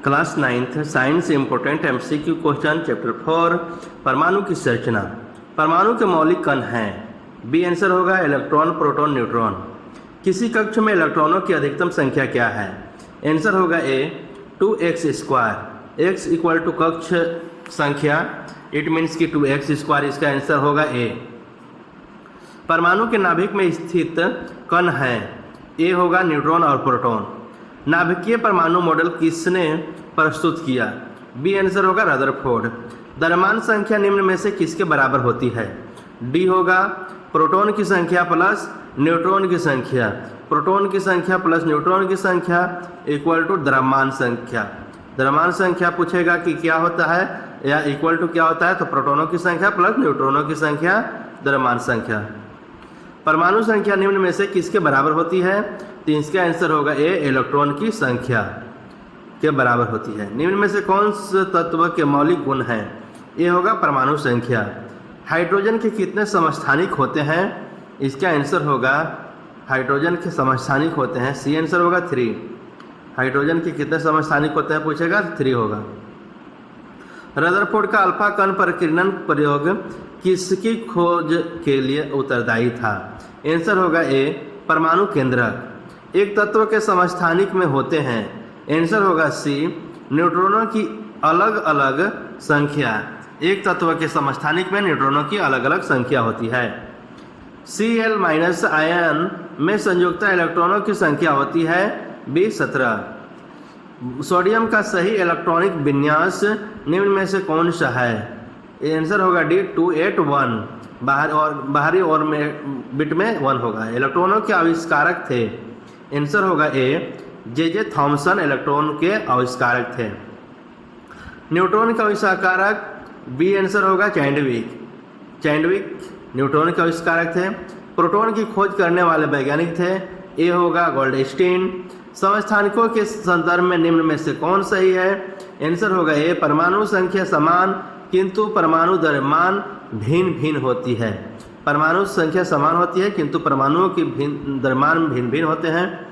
Class 9th science important MCQ question chapter 4 परमाणु की संरचना। परमाणु के मौलिक कण हैं। बी आंसर होगा इलेक्ट्रॉन, प्रोटॉन, न्यूट्रॉन। किसी कक्ष में इलेक्ट्रॉनों की अधिकतम संख्या क्या है? आंसर होगा ए 2x²। x इक्वल टू कक्ष संख्या, इट मीन्स कि 2x²। इसका आंसर होगा ए। परमाणु के नाभिक में स्थित कण है। ए होगा न्यूट्रॉन और प्रोटॉन। नाभिकीय परमाणु मॉडल किसने प्रस्तुत किया? बी आंसर होगा रदरफोर्ड। द्रव्यमान संख्या निम्न में से किसके बराबर होती है? डी होगा प्रोटॉन की संख्या प्लस न्यूट्रॉन की संख्या। प्रोटॉन की संख्या प्लस न्यूट्रॉन की संख्या इक्वल टू द्रव्यमान संख्या। द्रव्यमान संख्या पूछेगा कि क्या होता है या इक्वल टू क्या होता है, तो प्रोटॉनों की संख्या प्लस न्यूट्रॉनों की संख्या द्रव्यमान संख्या। परमाणु संख्या निम्न में से किसके बराबर होती है? तो इसका आंसर होगा ए इलेक्ट्रॉन की संख्या के बराबर होती है। निम्न में से कौन से तत्व के मौलिक गुण हैं? ए होगा परमाणु संख्या। हाइड्रोजन के कितने समस्थानिक होते हैं? इसका आंसर होगा हाइड्रोजन के समस्थानिक होते हैं। सी आंसर होगा 3। हाइड्रोजन के कितने समस्थानिक होते हैं पूछेगा, 3 होगा। रदरफोर्ड का अल्फा कण परिकिरण प्रयोग किसकी खोज के लिए उत्तरदायी था? आंसर होगा ए परमाणु केंद्रक। एक तत्व के समस्थानिक में होते हैं। आंसर होगा सी न्यूट्रॉनों की अलग अलग संख्या। एक तत्व के समस्थानिक में न्यूट्रॉनों की अलग अलग संख्या होती है। Cl- आयन में संयुक्त इलेक्ट्रॉनों की संख्या होती है बी 17। सोडियम का सही इलेक्ट्रॉनिक विन्यास निम्न में से कौन सा है? आंसर होगा डी 281। बाहरी और में बिट में 1 होगा। इलेक्ट्रॉनों के आविष्कारक थे। आंसर होगा ए जे थॉमसन इलेक्ट्रॉन के आविष्कारक थे। न्यूट्रॉन का आविष्कारक बी आंसर होगा चैडविक न्यूट्रॉन के आविष्कारक थे। प्रोटॉन की खोज करने वाले वैज्ञानिक थे। ए होगा गोल्डस्टीन। समस्थानिकों के संदर्भ में निम्न में से कौन सही है? आंसर होगा ए परमाणु संख्या समान किंतु परमाणु द्रव्यमान भिन्न भिन्न होती है। परमाणु संख्या समान होती है किंतु परमाणुओं की द्रव्यमान भिन्न भिन्न होते हैं।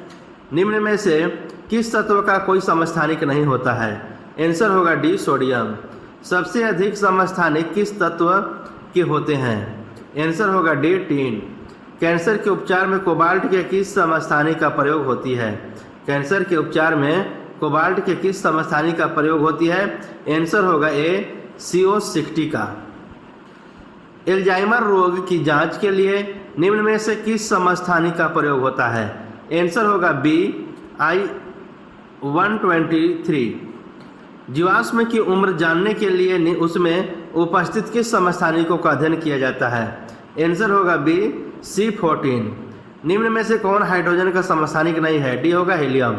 निम्न में से किस तत्व का कोई समस्थानिक नहीं होता है? आंसर होगा डी सोडियम। सबसे अधिक समस्थानिक किस तत्व के होते हैं? आंसर होगा डी टीन। कैंसर के उपचार में कोबाल्ट के किस समस्थानिक का प्रयोग होती है? कैंसर के उपचार में कोबाल्ट के किस समस्थानिक का प्रयोग होती है? आंसर होगा ए CO60 का। एल्जाइमर रोग की जांच के लिए निम्न में से किस समस्थानिक का प्रयोग होता है? आंसर होगा बी I-123। जीवाश्म की उम्र जानने के लिए उसमें उपस्थित किस समस्थानिकों का अध्ययन किया जाता है? आंसर होगा बी C14। निम्न में से कौन हाइड्रोजन का समस्थानिक नहीं है? डी होगा हीलियम।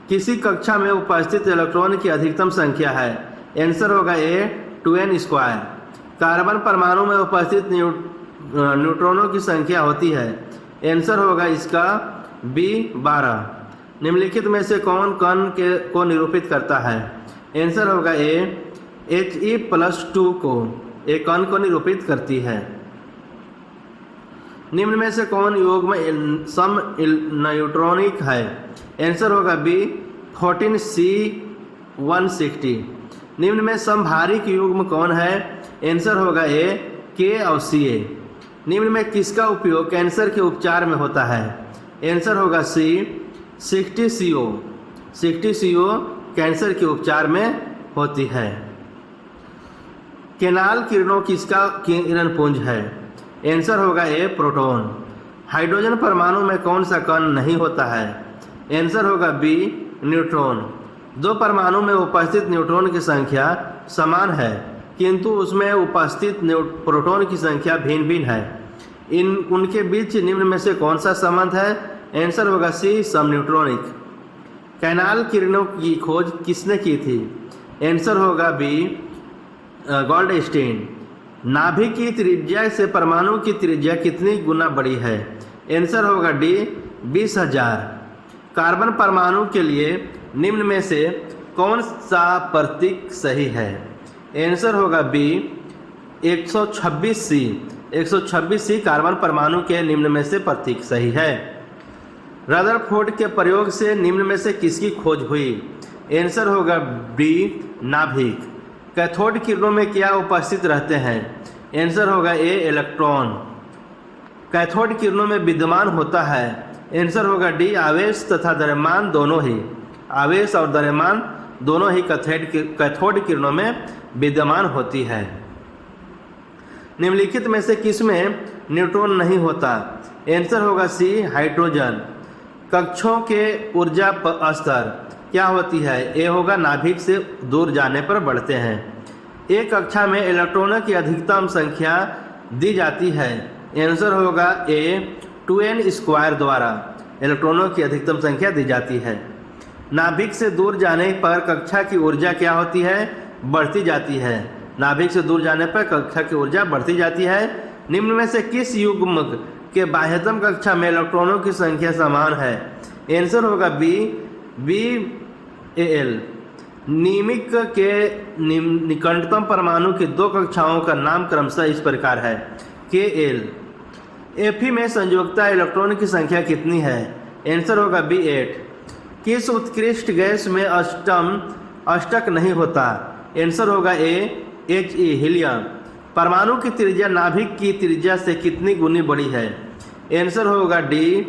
किसी कक्षा में उपस्थित इलेक्ट्रॉन की अधिकतम संख्या है? आंसर होगा ए 2n²। कार्बन परमाणु में उपस्थित न्यूट्रॉनों की संख्या होती है। आंसर होगा इसका बी 12। निम्नलिखित में से कौन कण को निरूपित करता है? आंसर होगा ए He+2 को एक कण को निरूपित करती है। निम्न में से कौन युग्म सम न्यूट्रॉनिक है? आंसर होगा बी 14C160। निम्न में समभारिक युग्म कौन है? आंसर होगा ए K और Ca। निम्न में किसका उपयोग कैंसर के उपचार में होता है? आंसर होगा सी 60CO। 60CO कैंसर के उपचार में होती है। केनाल किरणों किसका किरण पुंज है? आंसर होगा ए प्रोटॉन। हाइड्रोजन परमाणु में कौन सा कण नहीं होता है? आंसर होगा बी न्यूट्रॉन। 2 परमाणु में उपस्थित न्यूट्रॉन की संख्या समान है किंतु उसमें उपस्थित प्रोटॉन की संख्या भिन्न भिन्न है। उनके बीच निम्न में से कौन सा संबंध है? आंसर होगा सी समन्यूट्रॉनिक। कैनाल किरणों की खोज किसने की थी? आंसर होगा बी गोल्डस्टीन। नाभिक की त्रिज्या से परमाणु की त्रिज्या कितनी गुना बड़ी है? आंसर होगा डी 20,000। कार्बन परमाणु के लिए निम्न में से कौन सा प्रतीक सही है? आंसर होगा बी 126C। 126C कार्बन परमाणु के निम्न में से प्रतीक सही है। रदरफोर्ड के प्रयोग से निम्न में से किसकी खोज हुई? आंसर होगा बी नाभिक। कैथोड किरणों में क्या उपस्थित रहते हैं? आंसर होगा ए इलेक्ट्रॉन। कैथोड किरणों में विद्यमान होता है? आंसर होगा डी आवेश तथा द्रव्यमान दोनों ही। आवेश और द्रव्यमान दोनों ही कैथोड किरणों में विद्यमान होती है। निम्नलिखित में से किसमें न्यूट्रॉन नहीं होता? आंसर होगा सी हाइड्रोजन। कक्षों के ऊर्जा स्तर क्या होती है? ए होगा नाभिक से दूर जाने पर बढ़ते हैं। एक कक्षा में इलेक्ट्रॉनों की अधिकतम संख्या दी जाती है। आंसर होगा ए 2n² द्वारा इलेक्ट्रॉनों की अधिकतम संख्या दी जाती है। नाभिक से दूर जाने पर कक्षा की ऊर्जा क्या होती है? बढ़ती जाती है। नाभिक से दूर जाने पर कक्षा की ऊर्जा बढ़ती जाती है। निम्न में से किस युग्मक के बाह्यतम कक्षा में इलेक्ट्रॉनों की संख्या समान है? आंसर होगा बी Al। नीमिक के निकटतम परमाणु की दो कक्षाओं का नाम क्रमशः इस प्रकार है Kl। Fe में संयोजकता इलेक्ट्रॉन की संख्या कितनी है? आंसर होगा B8। किस उत्कृष्ट गैस में अष्टक नहीं होता? आंसर होगा ए He हीलियम। परमाणु की त्रिज्या नाभिक की त्रिज्या से कितनी गुनी बड़ी है? आंसर होगा डी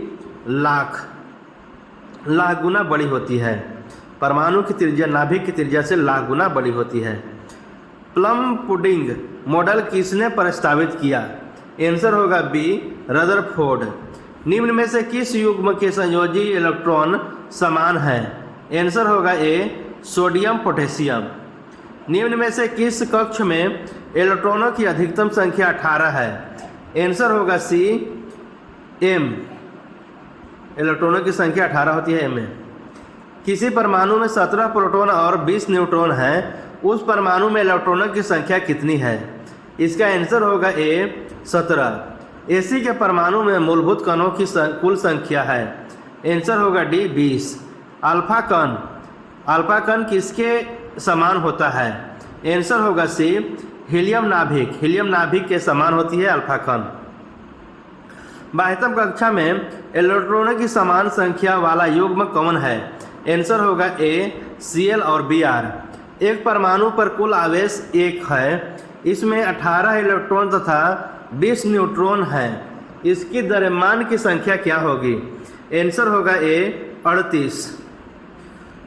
लाख गुना बड़ी होती है। परमाणु की त्रिज्या नाभिक की त्रिज्या से लाख गुना बड़ी होती है। प्लम पुडिंग मॉडल किसने प्रस्तावित किया? आंसर होगा बी रदरफोर्ड। निम्न में से किस युग्म के संयोजी इलेक्ट्रॉन समान है? आंसर होगा ए सोडियम पोटेशियम। निम्न में से किस कक्ष में इलेक्ट्रॉनों की अधिकतम संख्या 18 है? आंसर होगा सी एम। इलेक्ट्रॉनों की संख्या 18 होती है एम में। किसी परमाणु में 17 प्रोटॉन और 20 न्यूट्रॉन है, उस परमाणु में इलेक्ट्रॉनों की संख्या कितनी है? इसका आंसर होगा ए 17। एसी के परमाणु में मूलभूत कणों की कुल संख्या है? आंसर होगा डी 20। अल्फा कण किसके समान होता है? आंसर होगा सी हीलियम नाभिक। हीलियम नाभिक के समान होती है अल्फा कण। बाह्यतम कक्षा में इलेक्ट्रॉनों की समान संख्या वाला युग्म कौन है? आंसर होगा ए Cl और Br। एक परमाणु पर कुल आवेश 1 है। इसमें 18 इलेक्ट्रॉन तथा 20 न्यूट्रॉन हैं। इसकी द्रव्यमान की संख्या क्या होगी? आंसर होगा ए 38।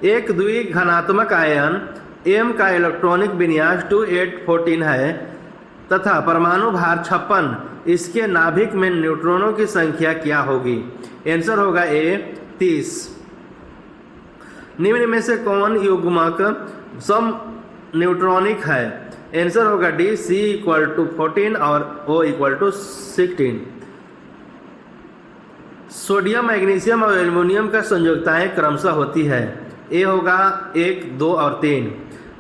एक द्विघनात्मक आयन M का इलेक्ट्रॉनिक विन्यास 2814 है तथा परमाणु भार 56। इसके नाभिक में न्यूट्रॉनों की संख्या क्या होगी? आंसर होगा ए 30। निम्न में से कौन युग्मक सम न्यूट्रॉनिक है? आंसर होगा डी C = 14 और O = 16। सोडियम मैग्नीशियम और एल्युमिनियम का संयोजकताएं क्रमशः होती है? ए होगा 1, 2 और 3।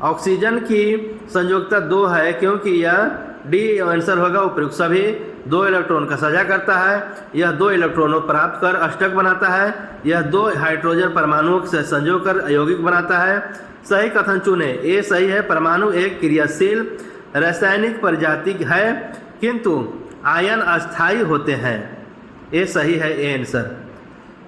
ऑक्सीजन की संयोजकता 2 है क्योंकि यह डी आंसर होगा उपयुक्त सभी 2 इलेक्ट्रॉन का साझा करता है। यह 2 इलेक्ट्रॉनों प्राप्त कर अष्टक बनाता है। यह 2 हाइड्रोजन परमाणुओं से संजोग कर यौगिक बनाता है। सही कथन चुने। ए सही है। परमाणु एक क्रियाशील रासायनिक प्रजाति है किंतु आयन अस्थायी होते हैं। ए सही है। A answer.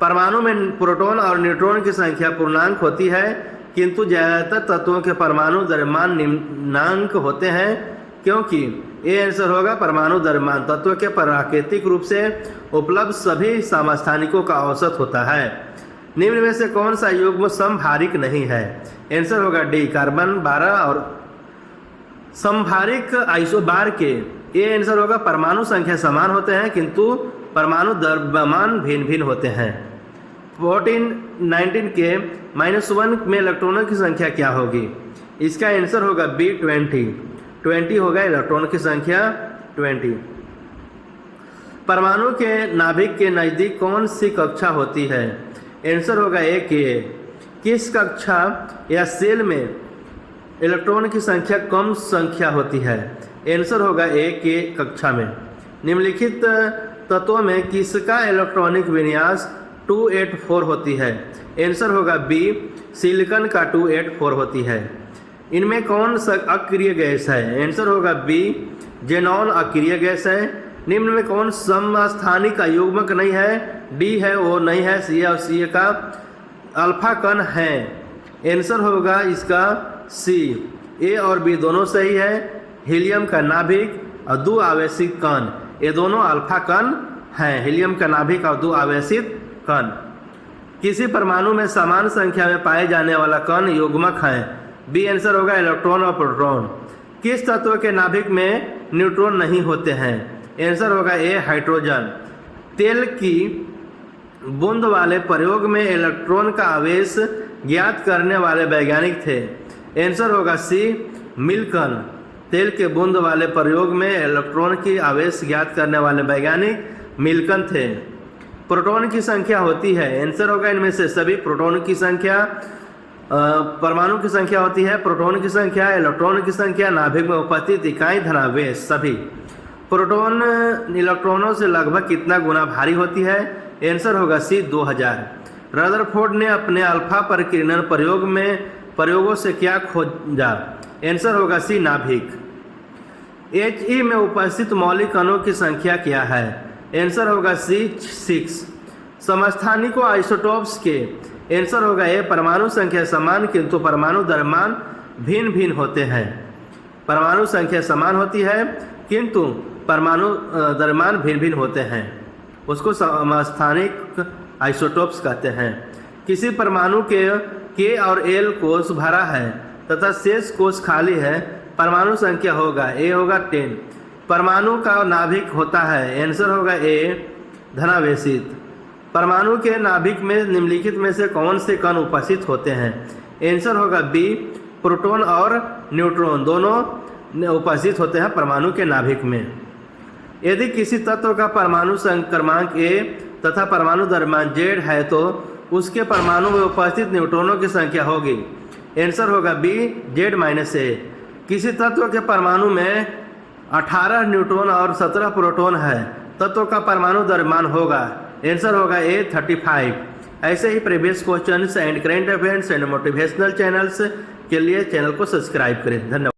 परमाणु में प्रोटॉन और न्यूट्रॉन की संख्या पूर्णांक होती है किंतु ज्यादातर तत्वों के परमाणु द्रव्यमान निम्नांक होते हैं क्योंकि ए आंसर होगा परमाणु द्रव्यमान तत्व के प्राकृतिक रूप से उपलब्ध सभी समस्थानिकों का औसत होता है। निम्न में से कौन सा युग्म समभारिक नहीं है? आंसर होगा डी कार्बन 12 और समभारिक आइसोबार के। ए आंसर होगा परमाणु संख्या समान होते हैं किंतु परमाणु द्रव्यमान भिन्न भिन्न होते हैं। 19 के -1 में इलेक्ट्रॉनों की संख्या क्या होगी? इसका आंसर होगा बी 20 होगा इलेक्ट्रॉन की संख्या 20। परमाणु के नाभिक के नज़दीक कौन सी कक्षा होती है? आंसर होगा ए के। किस कक्षा या सेल में इलेक्ट्रॉन की संख्या कम संख्या होती है? आंसर होगा ए के कक्षा में। निम्नलिखित तत्वों में किसका इलेक्ट्रॉनिक विन्यास 284 होती है? आंसर होगा बी सिलिकॉन का 284 होती है। इनमें कौन सा अक्रिय गैस है? आंसर होगा बी जेनॉन अक्रिय गैस है। निम्न में कौन समस्थानिक युग्मक नहीं है? डी है, ओ नहीं है, सी और सी का अल्फा कण है। आंसर होगा इसका सी। ए और बी दोनों सही है। हीलियम का नाभिक और दो आवेशित कण, ये दोनों अल्फा कण हैं। हीलियम का नाभिक और दो आवेशित कण। किसी परमाणु में समान संख्या में पाए जाने वाला कण युग्मक है। बी आंसर होगा इलेक्ट्रॉन और प्रोटॉन। किस तत्व के नाभिक में न्यूट्रॉन नहीं होते हैं? आंसर होगा ए हाइड्रोजन। तेल की बूंद वाले प्रयोग में इलेक्ट्रॉन का आवेश ज्ञात करने वाले वैज्ञानिक थे। आंसर होगा सी मिल्टन। तेल के बूंद वाले प्रयोग में इलेक्ट्रॉन की आवेश ज्ञात करने वाले वैज्ञानिक मिल्टन थे। प्रोटॉन की संख्या होती है। आंसर होगा इनमें से सभी। प्रोटॉन की संख्या परमाणु की संख्या होती है। प्रोटॉन की संख्या, इलेक्ट्रॉन की संख्या, नाभिक में उपस्थित इकाई, धनावेश सभी। प्रोटॉन इलेक्ट्रॉनों से लगभग कितना गुना भारी होती है? आंसर होगा सी 2000। रदरफोर्ड ने अपने अल्फा परिकिरण प्रयोगों से क्या खोजा? आंसर होगा सी नाभिक। He में उपस्थित मौलिक कणों की संख्या क्या है? आंसर होगा सी 6। समस्थानिकों आइसोटोप्स के आंसर होगा ए परमाणु संख्या समान किंतु परमाणु द्रव्यमान भिन्न भिन्न होते हैं। परमाणु संख्या समान होती है किंतु परमाणु द्रव्यमान भिन्न भिन्न होते हैं, उसको समस्थानिक आइसोटोप्स कहते हैं। किसी परमाणु के और एल कोष भरा है तथा शेष कोष खाली है, परमाणु संख्या होगा ए होगा 10। परमाणु का नाभिक होता है। आंसर होगा ए धनावेशित। परमाणु के नाभिक में निम्नलिखित में से कौन से कण उपस्थित होते हैं? आंसर होगा बी प्रोटॉन और न्यूट्रॉन दोनों उपस्थित होते हैं परमाणु के नाभिक में। यदि किसी तत्व का परमाणु क्रमांक ए तथा परमाणु द्रव्यमान जेड है तो उसके परमाणु में उपस्थित न्यूट्रॉनों की संख्या होगी। आंसर होगा बी Z-A। किसी तत्व के परमाणु में 18 न्यूट्रॉन और 17 प्रोटॉन है, तत्व का परमाणु द्रव्यमान होगा। आंसर होगा ए 35। ऐसे ही previous questions and current affairs and motivational channels के लिए चैनल को सब्सक्राइब करें। धन्यवाद।